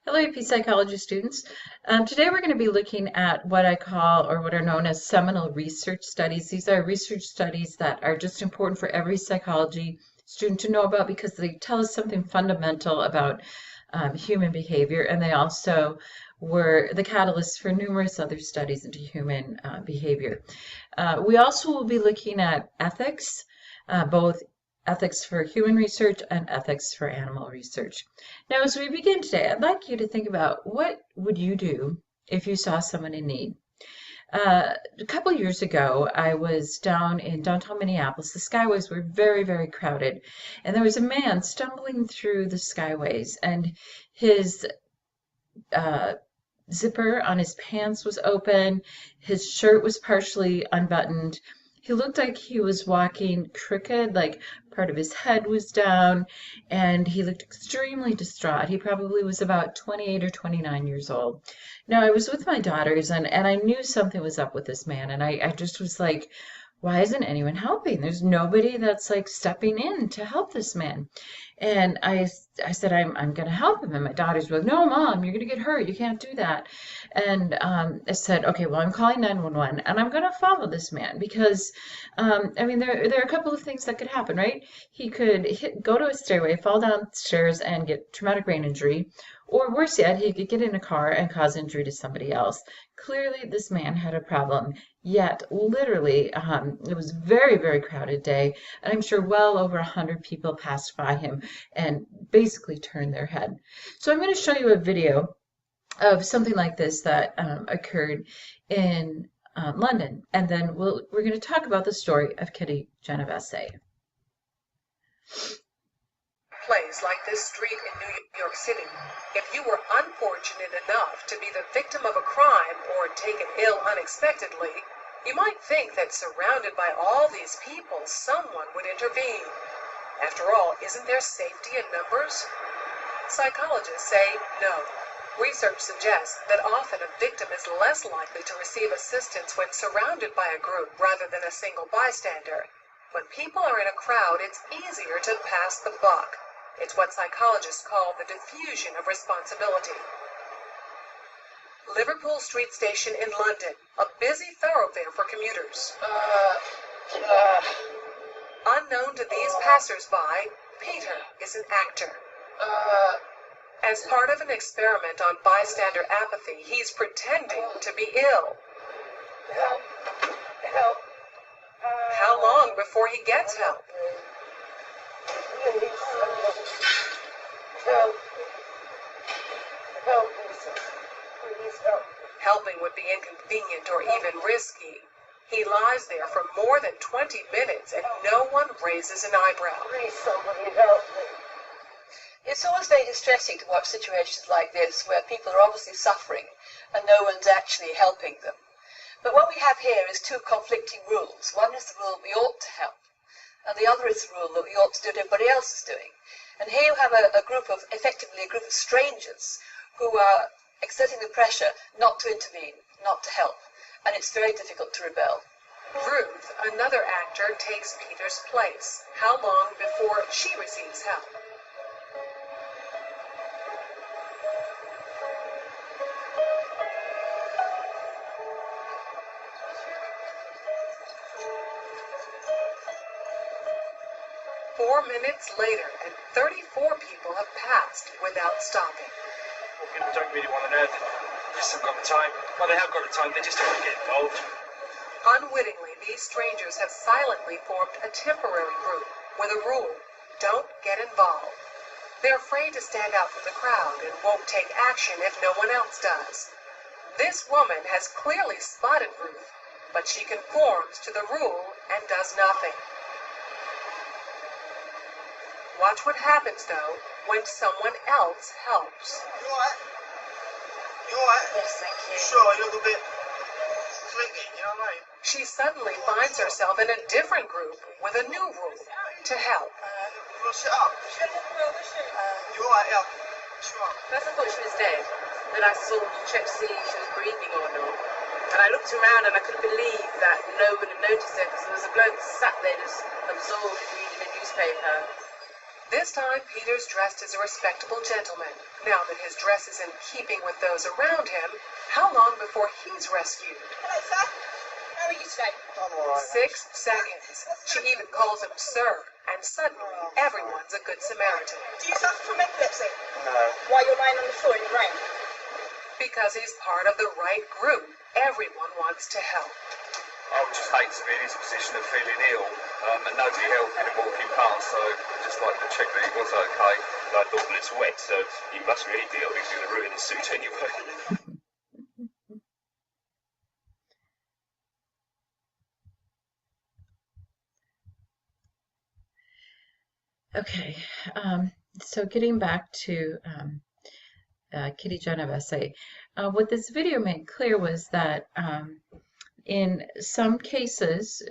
Hello, AP Psychology students. Today we're going to be looking at what I call, or what are known as seminal research studies. These are research studies that are just important for every psychology student to know about because they tell us something fundamental about human behavior, and they also were the catalyst for numerous other studies into human behavior. We also will be looking at ethics, both ethics for human research and ethics for animal research. Now, as we begin today, I'd like you to think about what would you do if you saw someone in need. A couple years ago, I was down in downtown Minneapolis. The skyways were very, very crowded, and there was a man stumbling through the skyways, and his uh, zipper on his pants was open, his shirt was partially unbuttoned. He looked like he was walking crooked, like part of his head was down, and he looked extremely distraught. He probably was about 28 or 29 years old. Now, I was with my daughters, and I knew something was up with this man, and I just was like, why isn't anyone helping? There's nobody that's like stepping in to help this man. And I said, I'm going to help him. And my daughters were like, no, Mom, you're going to get hurt. You can't do that. And I said, okay, well, I'm calling 911 and I'm going to follow this man because, I mean, there are a couple of things that could happen, right? He could go to a stairway, fall downstairs and get traumatic brain injury. Or worse yet, he could get in a car and cause injury to somebody else. Clearly, this man had a problem. Yet, literally, it was a very, very crowded day, and I'm sure well over 100 people passed by him and basically turned their head. So I'm going to show you a video of something like this that occurred in London, and then we're going to talk about the story of Kitty Genovese. Place like this street in New York City, if you were unfortunate enough to be the victim of a crime or taken ill unexpectedly, you might think that surrounded by all these people, someone would intervene. After all, isn't there safety in numbers? Psychologists say no. Research suggests that often a victim is less likely to receive assistance when surrounded by a group rather than a single bystander. When people are in a crowd, it's easier to pass the buck. It's what psychologists call the diffusion of responsibility. Liverpool Street Station in London, a busy thoroughfare for commuters. Unknown to these passers-by, Peter is an actor. As part of an experiment on bystander apathy, he's pretending to be ill. Help! Help! How long before he gets help? Please, help! Help me, sir. Please help me. Helping would be inconvenient or even risky. He lies there for more than 20 minutes and no one raises an eyebrow. Please, somebody help me. It's always very distressing to watch situations like this where people are obviously suffering and no one's actually helping them. But what we have here is two conflicting rules. One is the rule we ought to help, and the other is the rule that we ought to do what everybody else is doing. And here you have effectively a group of strangers who are exerting the pressure not to intervene, not to help, and it's very difficult to rebel. Ruth, another actor, takes Peter's place. How long before she receives help? Minutes later, and 34 people have passed without stopping. Well, people don't really want to know that they still got the time. Well, they have got the time, they just don't want to get involved. Unwittingly, these strangers have silently formed a temporary group with a rule: don't get involved. They're afraid to stand out from the crowd and won't take action if no one else does. This woman has clearly spotted Ruth, but she conforms to the rule and does nothing. Watch what happens, though, when someone else helps. You alright? You alright? Yes, thank you. Sure, you're a little bit clingy, you know what I mean? She suddenly finds herself in a different group with a new rule: to help. You wanna sit up? You alright, yeah? Sure. First I thought she was dead. Then I checked to see if she was breathing or not. And I looked around and I couldn't believe that nobody noticed her because there was a bloke sat there just absorbed reading a newspaper. This time, Peter's dressed as a respectable gentleman. Now that his dress is in keeping with those around him, how long before he's rescued? Hello, sir. How are you today? I'm alright. 6 seconds. She even calls him sir, and suddenly everyone's a good Samaritan. Do you suffer from epilepsy? No. Why you're lying on the floor in the rain? Because he's part of the right group. Everyone wants to help. I would just hate to be in his position of feeling ill and nobody helping and walking past, so I'd just like to check that he was okay. I thought, well, it's wet, so he must really be ill. He's going to ruin his suit anyway. Okay, so getting back to Kitty Genovese, what this video made clear was that in some cases,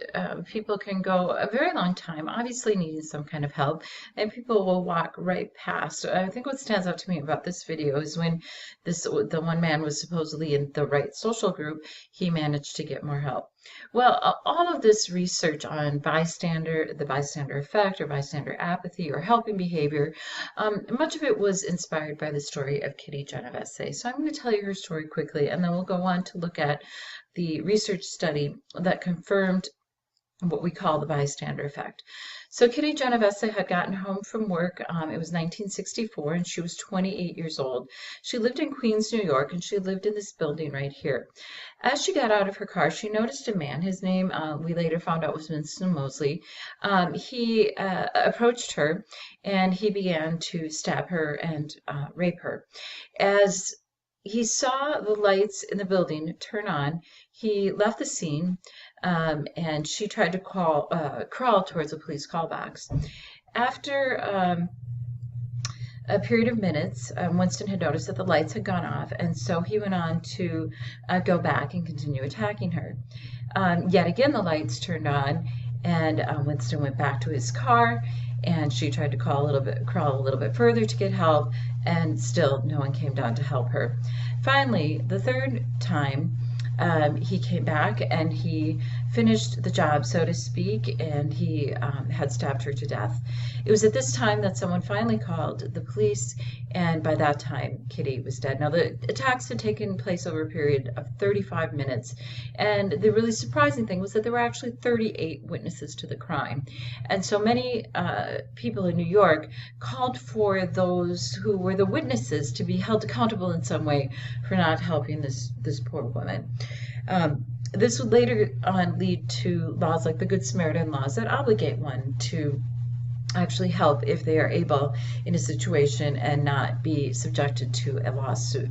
people can go a very long time, obviously needing some kind of help, and people will walk right past. I think what stands out to me about this video is when the one man was supposedly in the right social group, he managed to get more help. Well, all of this research on the bystander effect or bystander apathy or helping behavior, much of it was inspired by the story of Kitty Genovese. So I'm going to tell you her story quickly, and then we'll go on to look at the research study that confirmed what we call the bystander effect. So Kitty Genovese had gotten home from work. It was 1964, and she was 28 years old. She lived in Queens, New York, and she lived in this building right here. As she got out of her car, she noticed a man. His name, we later found out, was Winston Mosley. He approached her, and he began to stab her and rape her. As he saw the lights in the building turn on, he left the scene, and she tried to crawl towards a police call box. After a period of minutes, Winston had noticed that the lights had gone off, and so he went on to go back and continue attacking her. Yet again, the lights turned on, and Winston went back to his car, and she tried to crawl a little bit further to get help, and still no one came down to help her. Finally, the third time, he came back and he finished the job, so to speak, and he had stabbed her to death. It was at this time that someone finally called the police, and by that time, Kitty was dead. Now, the attacks had taken place over a period of 35 minutes, and the really surprising thing was that there were actually 38 witnesses to the crime. And so many people in New York called for those who were the witnesses to be held accountable in some way for not helping this poor woman. This would later on lead to laws like the Good Samaritan laws that obligate one to actually help if they are able in a situation and not be subjected to a lawsuit.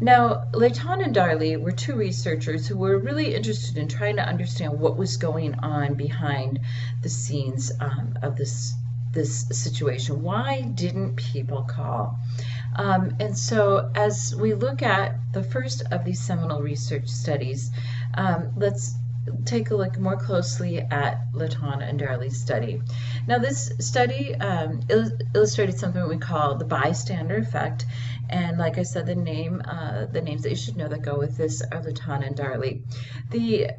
Now, Layton and Darley were two researchers who were really interested in trying to understand what was going on behind the scenes of this situation. Why didn't people call? And so as we look at the first of these seminal research studies, let's take a look more closely at Layton and Darley's study. Now, this study illustrated something we call the bystander effect, and like I said, the names that you should know that go with this are Layton and Darley. The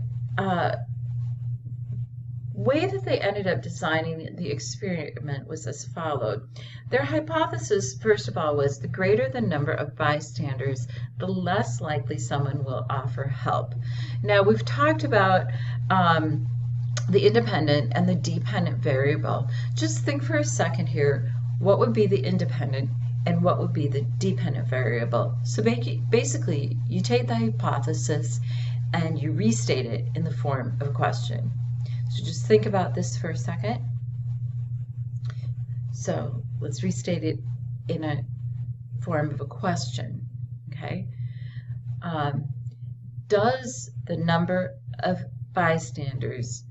way that they ended up designing the experiment was as followed. Their hypothesis, first of all, was the greater the number of bystanders, the less likely someone will offer help. Now, we've talked about the independent and the dependent variable. Just think for a second here, what would be the independent and what would be the dependent variable? So basically, you take the hypothesis and you restate it in the form of a question. So just think about this for a second. So let's restate it in a form of a question, okay? Does the number of bystanders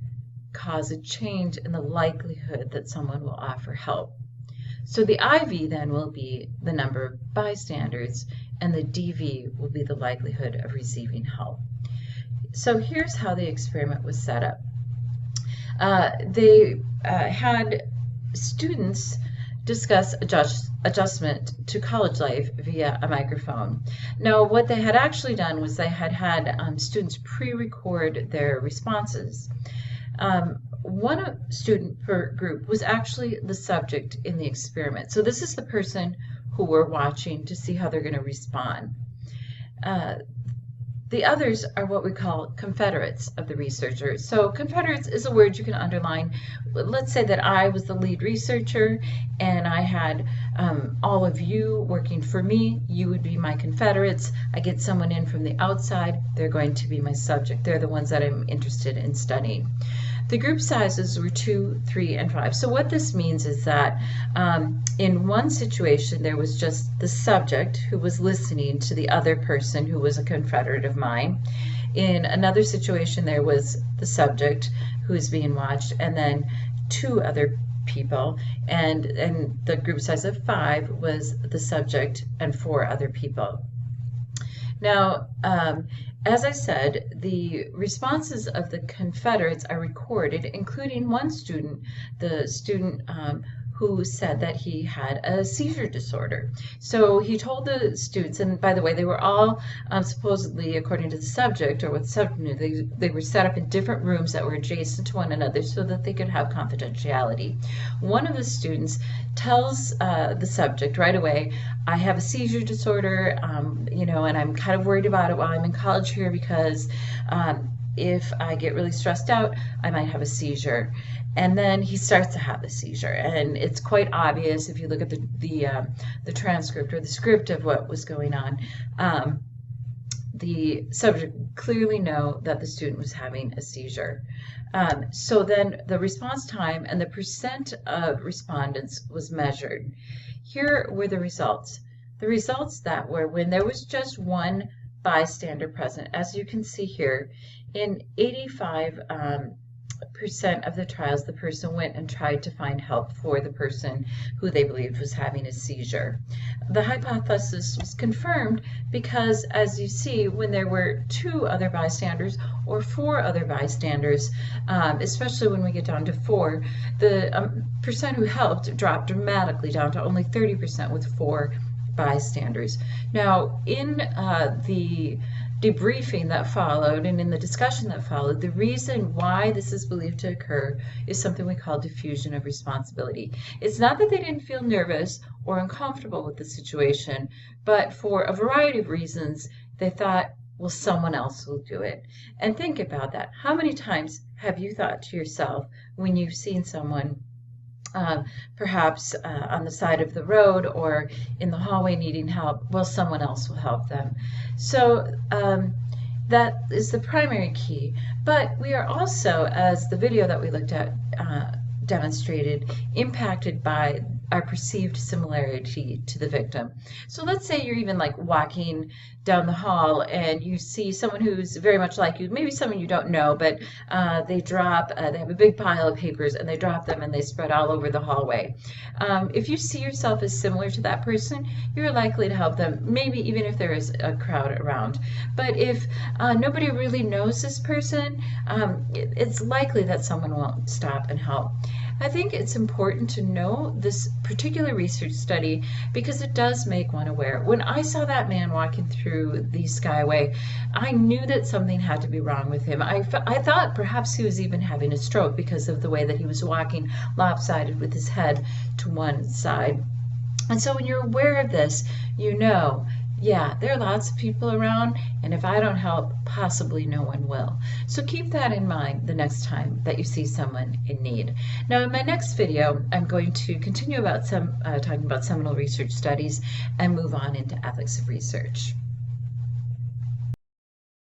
cause a change in the likelihood that someone will offer help? So the IV then will be the number of bystanders, and the DV will be the likelihood of receiving help. So here's how the experiment was set up. They had students discuss adjustment to college life via a microphone. Now, what they had actually done was they had students pre-record their responses. one student per group was actually the subject in the experiment. So this is the person who we're watching to see how they're going to respond. The others are what we call confederates of the researcher. So confederates is a word you can underline. Let's say that I was the lead researcher and I had all of you working for me. You would be my confederates. I get someone in from the outside. They're going to be my subject. They're the ones that I'm interested in studying. The group sizes were 2, 3, and 5. So what this means is that in one situation there was just the subject who was listening to the other person who was a confederate of mine. In another situation there was the subject who is being watched, and then 2 other people, and the group size of 5 was the subject and 4 other people. Now, as I said, the responses of the confederates are recorded, including one student, the student who said that he had a seizure disorder. So he told the students, and by the way, they were all supposedly, according to the subject, or what the subject knew, they were set up in different rooms that were adjacent to one another so that they could have confidentiality. One of the students tells the subject right away, I have a seizure disorder, you know, and I'm kind of worried about it while I'm in college here because if I get really stressed out, I might have a seizure. And then he starts to have a seizure, and it's quite obvious if you look at the transcript or the script of what was going on. The subject clearly know that the student was having a seizure. So then the response time and the percent of respondents was measured. Here were the results. The results that were when there was just one bystander present, as you can see here, in 85% of the trials, the person went and tried to find help for the person who they believed was having a seizure. The hypothesis was confirmed because, as you see, when there were 2 other bystanders or 4 other bystanders, especially when we get down to 4, the percent who helped dropped dramatically down to only 30% with 4 bystanders. Now, in the debriefing that followed and in the discussion that followed, the reason why this is believed to occur is something we call diffusion of responsibility. It's not that they didn't feel nervous or uncomfortable with the situation, but for a variety of reasons, they thought, well, someone else will do it. And think about that. How many times have you thought to yourself when you've seen someone perhaps on the side of the road or in the hallway needing help, well, someone else will help them. So that is the primary key. But we are also, as the video that we looked at demonstrated, impacted by our perceived similarity to the victim. So let's say you're even like walking down the hall and you see someone who's very much like you, maybe someone you don't know, but they have a big pile of papers and they drop them and they spread all over the hallway. If you see yourself as similar to that person, you're likely to help them, maybe even if there is a crowd around. But if nobody really knows this person, it's likely that someone won't stop and help. I think it's important to know this particular research study because it does make one aware. When I saw that man walking through the Skyway, I knew that something had to be wrong with him. I thought perhaps he was even having a stroke because of the way that he was walking lopsided with his head to one side. And so when you're aware of this, you know, yeah, there are lots of people around, and if I don't help, possibly no one will. So keep that in mind the next time that you see someone in need. Now, in my next video, I'm going to continue about talking about seminal research studies and move on into ethics of research.